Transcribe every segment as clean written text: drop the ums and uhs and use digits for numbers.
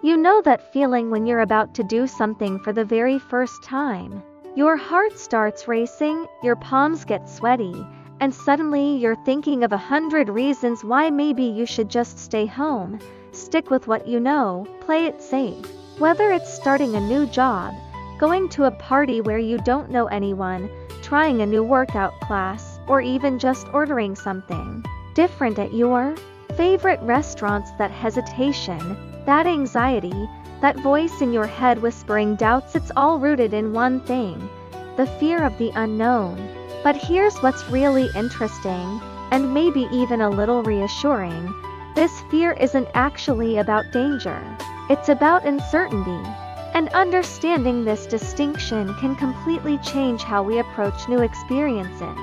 You know that feeling when you're about to do something for the very first time. Your heart starts racing, your palms get sweaty, and suddenly you're thinking of 100 reasons why maybe you should just stay home, stick with what you know, play it safe. Whether it's starting a new job, going to a party where you don't know anyone, trying a new workout class, or even just ordering something different at your favorite restaurants, that hesitation, that anxiety, that voice in your head whispering doubts, it's all rooted in one thing: the fear of the unknown. But here's what's really interesting, and maybe even a little reassuring. This fear isn't actually about danger. It's about uncertainty. And understanding this distinction can completely change how we approach new experiences.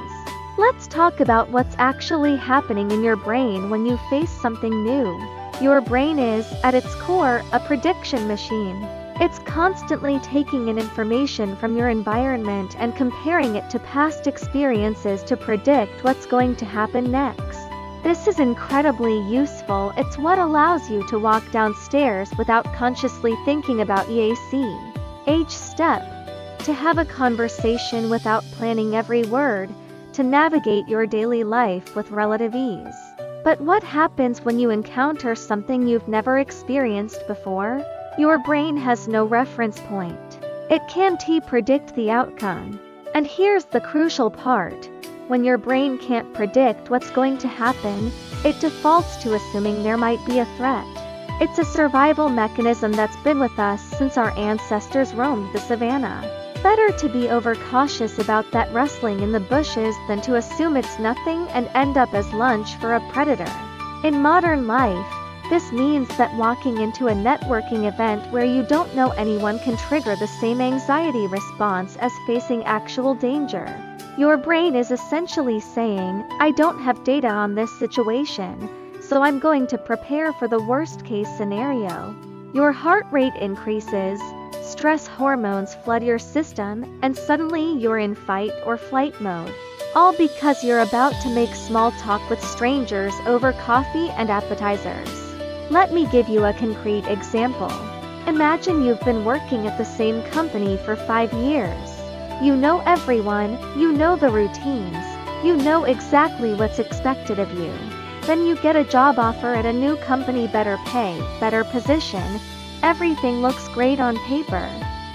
Let's talk about what's actually happening in your brain when you face something new. Your brain is, at its core, a prediction machine. It's constantly taking in information from your environment and comparing it to past experiences to predict what's going to happen next. This is incredibly useful. It's what allows you to walk downstairs without consciously thinking about each step, to have a conversation without planning every word, to navigate your daily life with relative ease. But what happens when you encounter something you've never experienced before? Your brain has no reference point. It can't predict the outcome. And here's the crucial part. When your brain can't predict what's going to happen, it defaults to assuming there might be a threat. It's a survival mechanism that's been with us since our ancestors roamed the savannah. Better to be overcautious about that rustling in the bushes than to assume it's nothing and end up as lunch for a predator. In modern life, this means that walking into a networking event where you don't know anyone can trigger the same anxiety response as facing actual danger. Your brain is essentially saying, I don't have data on this situation, so I'm going to prepare for the worst-case scenario. Your heart rate increases, stress hormones flood your system, and suddenly you're in fight or flight mode. All because you're about to make small talk with strangers over coffee and appetizers. Let me give you a concrete example. Imagine you've been working at the same company for 5 years. You know everyone, you know the routines, you know exactly what's expected of you. Then you get a job offer at a new company, better pay, better position, everything looks great on paper.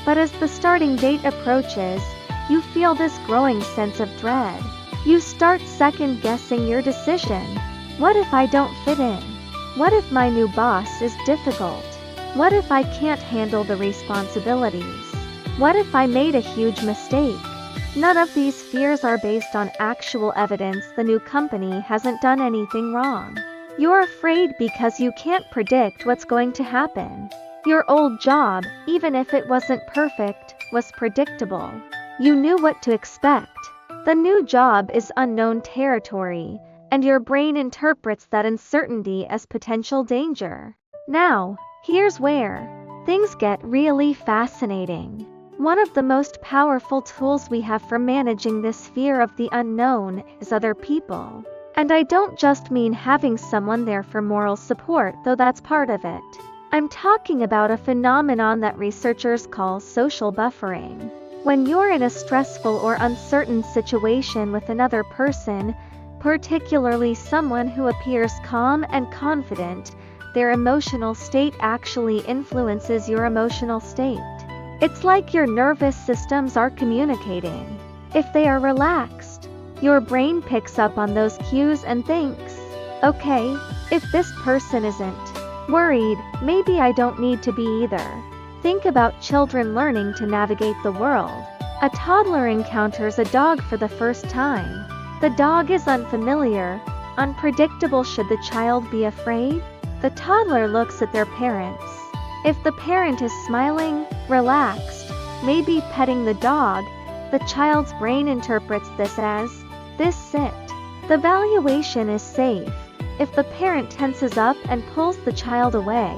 But as the starting date approaches, you feel this growing sense of dread. You start second-guessing your decision. What if I don't fit in? What if my new boss is difficult? What if I can't handle the responsibilities? What if I made a huge mistake? None of these fears are based on actual evidence. The new company hasn't done anything wrong. You're afraid because you can't predict what's going to happen. Your old job, even if it wasn't perfect, was predictable. You knew what to expect. The new job is unknown territory, and your brain interprets that uncertainty as potential danger. Now, here's where things get really fascinating. One of the most powerful tools we have for managing this fear of the unknown is other people. And I don't just mean having someone there for moral support, though that's part of it. I'm talking about a phenomenon that researchers call social buffering. When you're in a stressful or uncertain situation with another person, particularly someone who appears calm and confident, their emotional state actually influences your emotional state. It's like your nervous systems are communicating. If they are relaxed, your brain picks up on those cues and thinks, okay, if this person isn't worried, maybe I don't need to be either. Think about children learning to navigate the world. A toddler encounters a dog for the first time. The dog is unfamiliar, unpredictable. Should the child be afraid? The toddler looks at their parents. If the parent is smiling, relaxed, maybe petting the dog, the child's brain interprets this as, this sit. The valuation is safe. If the parent tenses up and pulls the child away,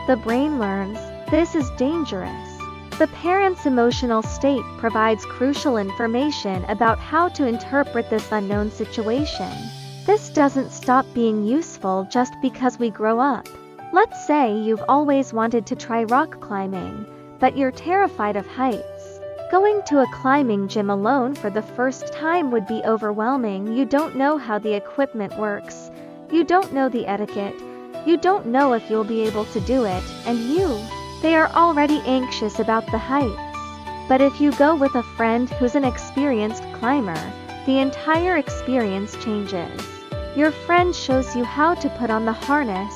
the brain learns, this is dangerous. The parent's emotional state provides crucial information about how to interpret this unknown situation. This doesn't stop being useful just because we grow up. Let's say you've always wanted to try rock climbing, but you're terrified of heights. Going to a climbing gym alone for the first time would be overwhelming. You don't know how the equipment works. You don't know the etiquette. You don't know if you'll be able to do it, and they are already anxious about the heights. But if you go with a friend who's an experienced climber, the entire experience changes. Your friend shows you how to put on the harness,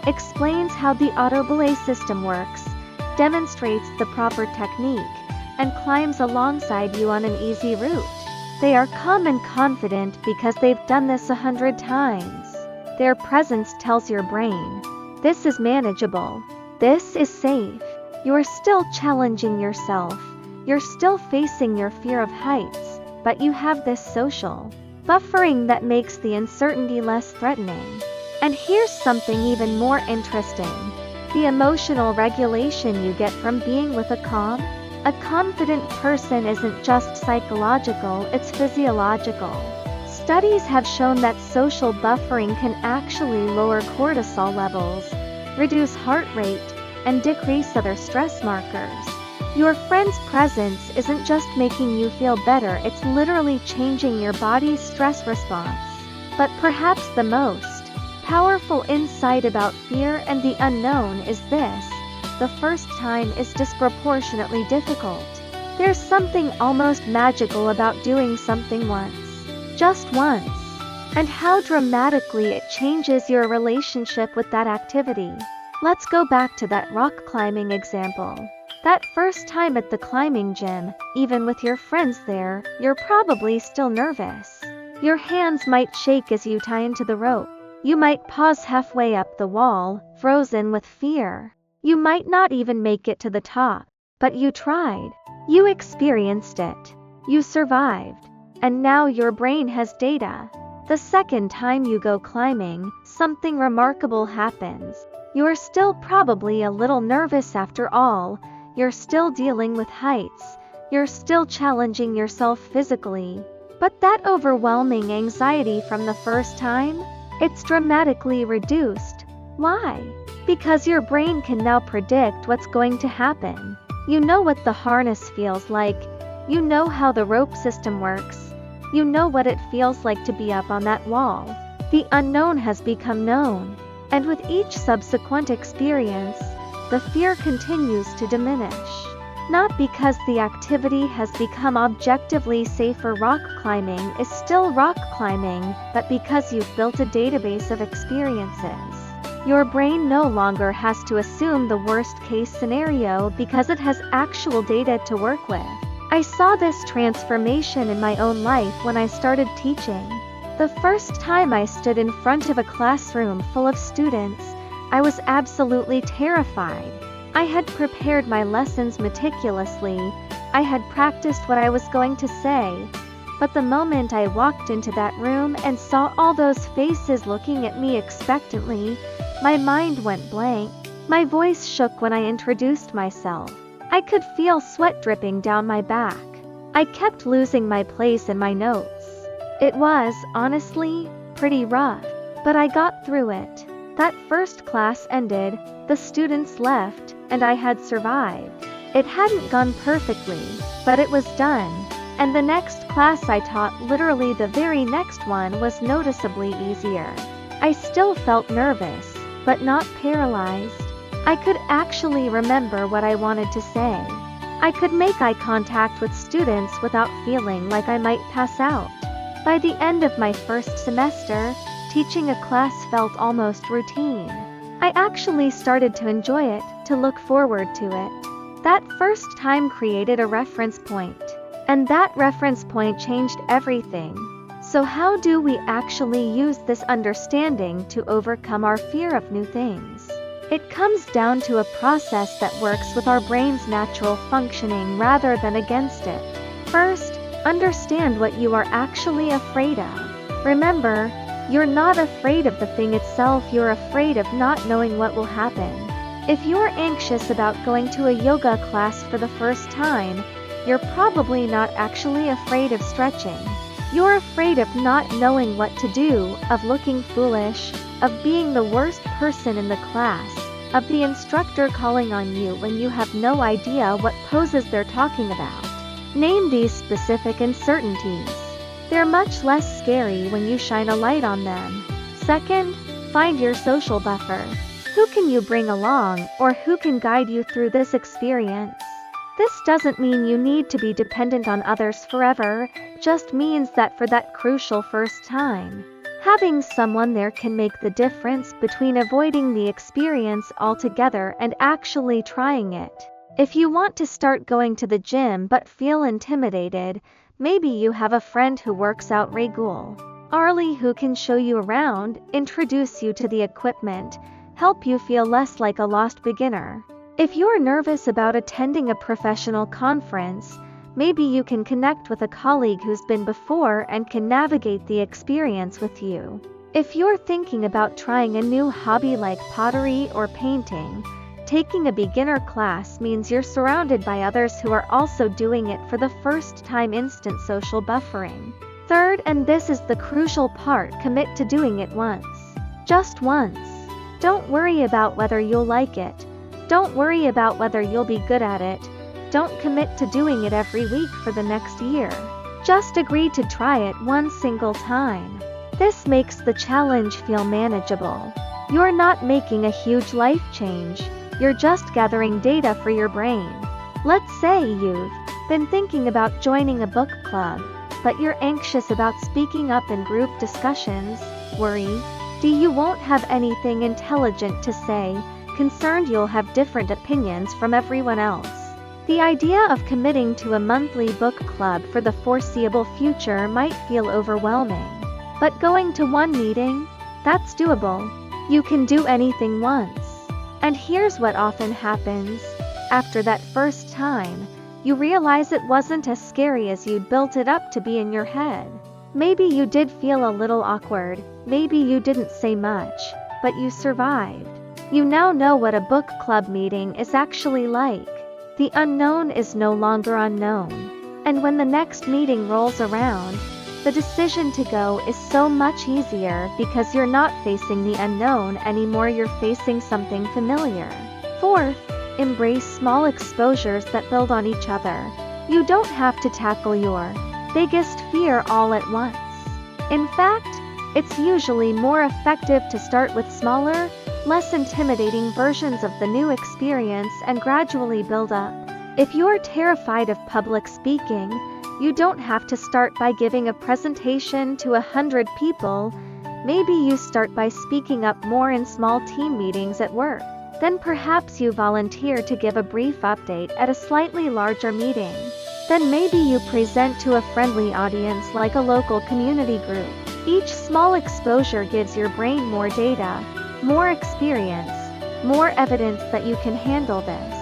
explains how the auto belay system works, demonstrates the proper technique, and climbs alongside you on an easy route. They are calm and confident because they've done this 100 times. Their presence tells your brain, this is manageable. This is safe. You're still challenging yourself. You're still facing your fear of heights, but you have this social buffering that makes the uncertainty less threatening. And here's something even more interesting. The emotional regulation you get from being with a confident person isn't just psychological, it's physiological. Studies have shown that social buffering can actually lower cortisol levels, reduce heart rate, and decrease other stress markers. Your friend's presence isn't just making you feel better, it's literally changing your body's stress response. But perhaps the most powerful insight about fear and the unknown is this: the first time is disproportionately difficult. There's something almost magical about doing something once. Just once. And how dramatically it changes your relationship with that activity. Let's go back to that rock climbing example. That first time at the climbing gym, even with your friends there, you're probably still nervous. Your hands might shake as you tie into the rope. You might pause halfway up the wall, frozen with fear. You might not even make it to the top. But you tried. You experienced it. You survived. And now your brain has data. The second time you go climbing, something remarkable happens. You're still probably a little nervous after all. You're still dealing with heights. You're still challenging yourself physically. But that overwhelming anxiety from the first time? It's dramatically reduced. Why? Because your brain can now predict what's going to happen. You know what the harness feels like. You know how the rope system works. You know what it feels like to be up on that wall. The unknown has become known. And with each subsequent experience, the fear continues to diminish. Not because the activity has become objectively safer. Rock climbing is still rock climbing, but because you've built a database of experiences. Your brain no longer has to assume the worst-case scenario because it has actual data to work with. I saw this transformation in my own life when I started teaching. The first time I stood in front of a classroom full of students, I was absolutely terrified. I had prepared my lessons meticulously. I had practiced what I was going to say. But the moment I walked into that room and saw all those faces looking at me expectantly, my mind went blank. My voice shook when I introduced myself. I could feel sweat dripping down my back. I kept losing my place in my notes. It was, honestly, pretty rough. But I got through it. That first class ended, the students left, and I had survived. It hadn't gone perfectly, but it was done. And the next class I taught, literally the very next one, was noticeably easier. I still felt nervous, but not paralyzed. I could actually remember what I wanted to say. I could make eye contact with students without feeling like I might pass out. By the end of my first semester, teaching a class felt almost routine. I actually started to enjoy it, to look forward to it. That first time created a reference point. And that reference point changed everything. So how do we actually use this understanding to overcome our fear of new things? It comes down to a process that works with our brain's natural functioning rather than against it. First, understand what you are actually afraid of. Remember, you're not afraid of the thing itself, you're afraid of not knowing what will happen. If you're anxious about going to a yoga class for the first time, you're probably not actually afraid of stretching. You're afraid of not knowing what to do, of looking foolish, of being the worst person in the class. of the instructor calling on you when you have no idea what poses they're talking about. Name these specific uncertainties. They're much less scary when you shine a light on them. Second, find your social buffer. Who can you bring along, or who can guide you through this experience? This doesn't mean you need to be dependent on others forever, just means that for that crucial first time, having someone there can make the difference between avoiding the experience altogether and actually trying it. If you want to start going to the gym but feel intimidated, maybe you have a friend who works out regularly who can show you around, introduce you to the equipment, help you feel less like a lost beginner. If you're nervous about attending a professional conference, maybe you can connect with a colleague who's been before and can navigate the experience with you. If you're thinking about trying a new hobby like pottery or painting, taking a beginner class means you're surrounded by others who are also doing it for the first time. Instant social buffering. Third, and this is the crucial part, commit to doing it once. Just once. Don't worry about whether you'll like it. Don't worry about whether you'll be good at it. Don't commit to doing it every week for the next year. Just agree to try it one single time. This makes the challenge feel manageable. You're not making a huge life change. You're just gathering data for your brain. Let's say you've been thinking about joining a book club, but you're anxious about speaking up in group discussions. Worry? You won't have anything intelligent to say, concerned you'll have different opinions from everyone else. The idea of committing to a monthly book club for the foreseeable future might feel overwhelming. But going to one meeting? That's doable. You can do anything once. And here's what often happens. After that first time, you realize it wasn't as scary as you'd built it up to be in your head. Maybe you did feel a little awkward, maybe you didn't say much, but you survived. You now know what a book club meeting is actually like. The unknown is no longer unknown. And when the next meeting rolls around, the decision to go is so much easier because you're not facing the unknown anymore, you're facing something familiar. Fourth, embrace small exposures that build on each other. You don't have to tackle your biggest fear all at once. In fact, it's usually more effective to start with smaller, less intimidating versions of the new experience and gradually build up. If you're terrified of public speaking, you don't have to start by giving a presentation to 100 people. Maybe you start by speaking up more in small team meetings at work. Then perhaps you volunteer to give a brief update at a slightly larger meeting. Then maybe you present to a friendly audience like a local community group. Each small exposure gives your brain more data, more experience, more evidence that you can handle this.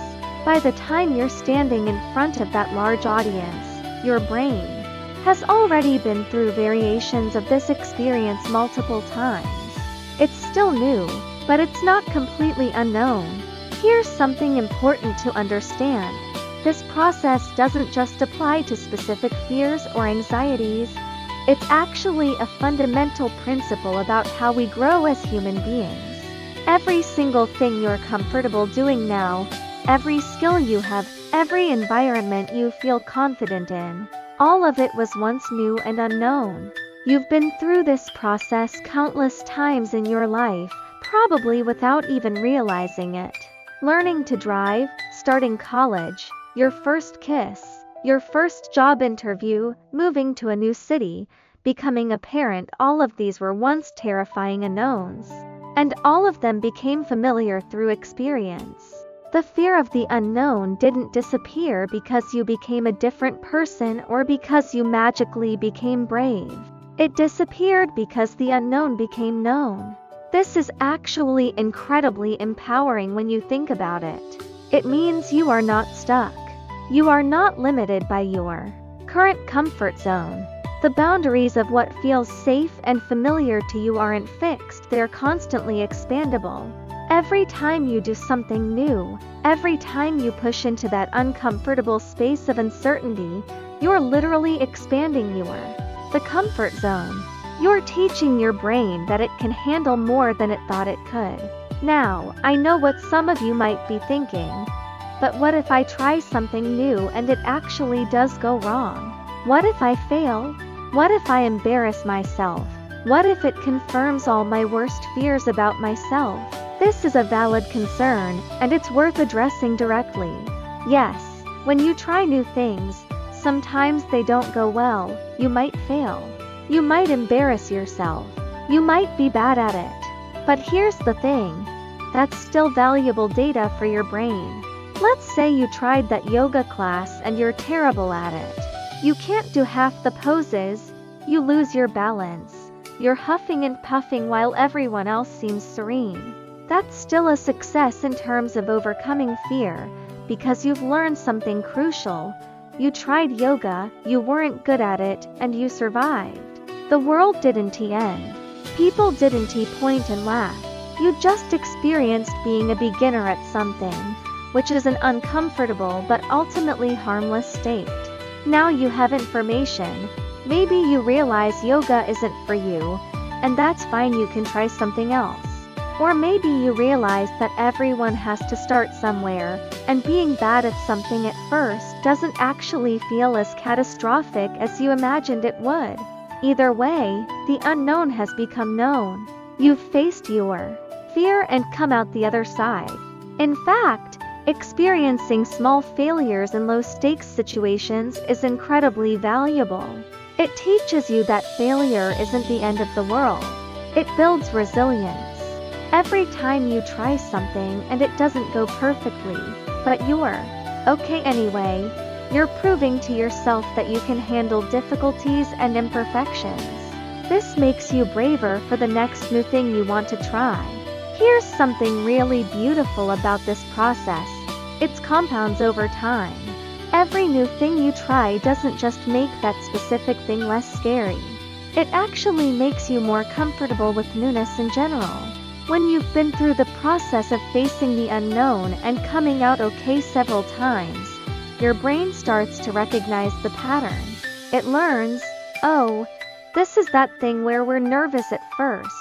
By the time you're standing in front of that large audience, your brain has already been through variations of this experience multiple times. It's still new, but it's not completely unknown. Here's something important to understand. This process doesn't just apply to specific fears or anxieties. It's actually a fundamental principle about how we grow as human beings. Every single thing you're comfortable doing now, every skill you have, every environment you feel confident in, all of it was once new and unknown. You've been through this process countless times in your life, probably without even realizing it. Learning to drive, starting college, your first kiss, your first job interview, moving to a new city, becoming a parent, all of these were once terrifying unknowns. And all of them became familiar through experience. The fear of the unknown didn't disappear because you became a different person or because you magically became brave. It disappeared because the unknown became known. This is actually incredibly empowering when you think about it. It means you are not stuck. You are not limited by your current comfort zone. The boundaries of what feels safe and familiar to you aren't fixed, they're constantly expandable. Every time you do something new, every time you push into that uncomfortable space of uncertainty, you're literally expanding the comfort zone. You're teaching your brain that it can handle more than it thought it could. Now, I know what some of you might be thinking. But what if I try something new and it actually does go wrong? What if I fail? What if I embarrass myself? What if it confirms all my worst fears about myself? This is a valid concern, and it's worth addressing directly. Yes, when you try new things, sometimes they don't go well, you might fail. You might embarrass yourself. You might be bad at it. But here's the thing. That's still valuable data for your brain. Let's say you tried that yoga class and you're terrible at it. You can't do half the poses, you lose your balance. You're huffing and puffing while everyone else seems serene. That's still a success in terms of overcoming fear, because you've learned something crucial. You tried yoga, you weren't good at it, and you survived. The world didn't end. People didn't point and laugh. You just experienced being a beginner at something, which is an uncomfortable but ultimately harmless state. Now you have information. Maybe you realize yoga isn't for you, and that's fine, you can try something else. Or maybe you realize that everyone has to start somewhere, and being bad at something at first doesn't actually feel as catastrophic as you imagined it would. Either way, the unknown has become known. You've faced your fear and come out the other side. In fact, experiencing small failures in low-stakes situations is incredibly valuable. It teaches you that failure isn't the end of the world. It builds resilience. Every time you try something and it doesn't go perfectly, but you're okay anyway, you're proving to yourself that you can handle difficulties and imperfections. This makes you braver for the next new thing you want to try. Here's something really beautiful about this process. It compounds over time. Every new thing you try doesn't just make that specific thing less scary. It actually makes you more comfortable with newness in general. When you've been through the process of facing the unknown and coming out okay several times, your brain starts to recognize the pattern. It learns, oh, this is that thing where we're nervous at first,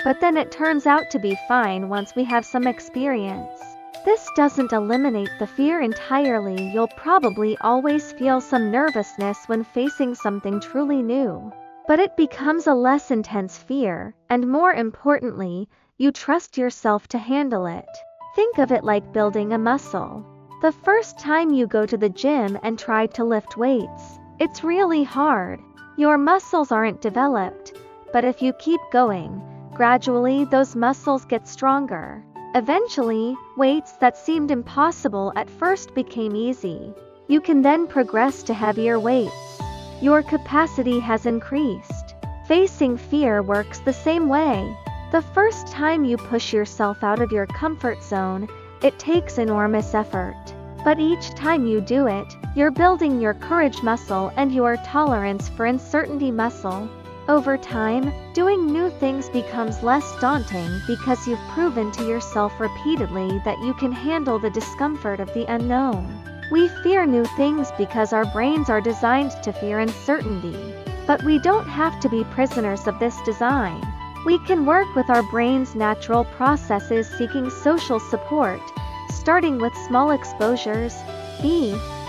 but then it turns out to be fine once we have some experience. This doesn't eliminate the fear entirely. You'll probably always feel some nervousness when facing something truly new. But it becomes a less intense fear, and more importantly, you trust yourself to handle it. Think of it like building a muscle. The first time you go to the gym and try to lift weights, it's really hard. Your muscles aren't developed, but if you keep going, gradually those muscles get stronger. Eventually, weights that seemed impossible at first became easy. You can then progress to heavier weights. Your capacity has increased. Facing fear works the same way. The first time you push yourself out of your comfort zone, it takes enormous effort. But each time you do it, you're building your courage muscle and your tolerance for uncertainty muscle. Over time, doing new things becomes less daunting because you've proven to yourself repeatedly that you can handle the discomfort of the unknown. We fear new things because our brains are designed to fear uncertainty. But we don't have to be prisoners of this design. We can work with our brain's natural processes, seeking social support, starting with small exposures.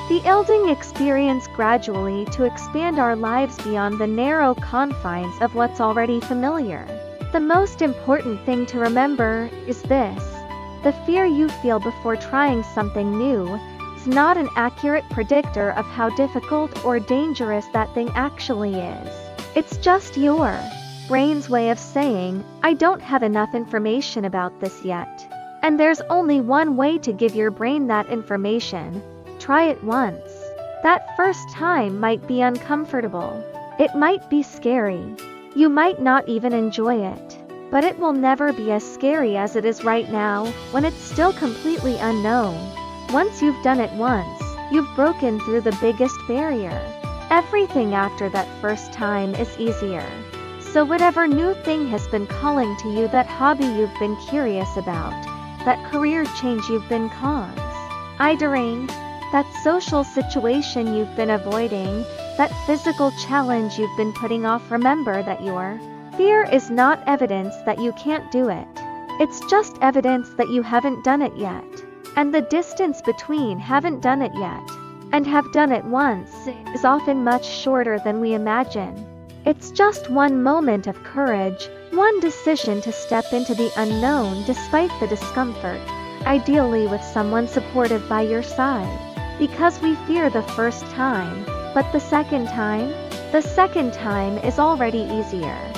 Building experience gradually to expand our lives beyond the narrow confines of what's already familiar. The most important thing to remember is this: the fear you feel before trying something new is not an accurate predictor of how difficult or dangerous that thing actually is. It's just your brain's way of saying, I don't have enough information about this yet. And there's only one way to give your brain that information. Try it once. That first time might be uncomfortable. It might be scary. You might not even enjoy it. But it will never be as scary as it is right now, when it's still completely unknown. Once you've done it once, you've broken through the biggest barrier. Everything after that first time is easier. So whatever new thing has been calling to you, that hobby you've been curious about, that career change you've been considering, that social situation you've been avoiding, that physical challenge you've been putting off, remember that your fear is not evidence that you can't do it. It's just evidence that you haven't done it yet. And the distance between haven't done it yet and have done it once is often much shorter than we imagine. It's just one moment of courage, one decision to step into the unknown despite the discomfort, ideally with someone supportive by your side. Because we fear the first time, but the second time is already easier.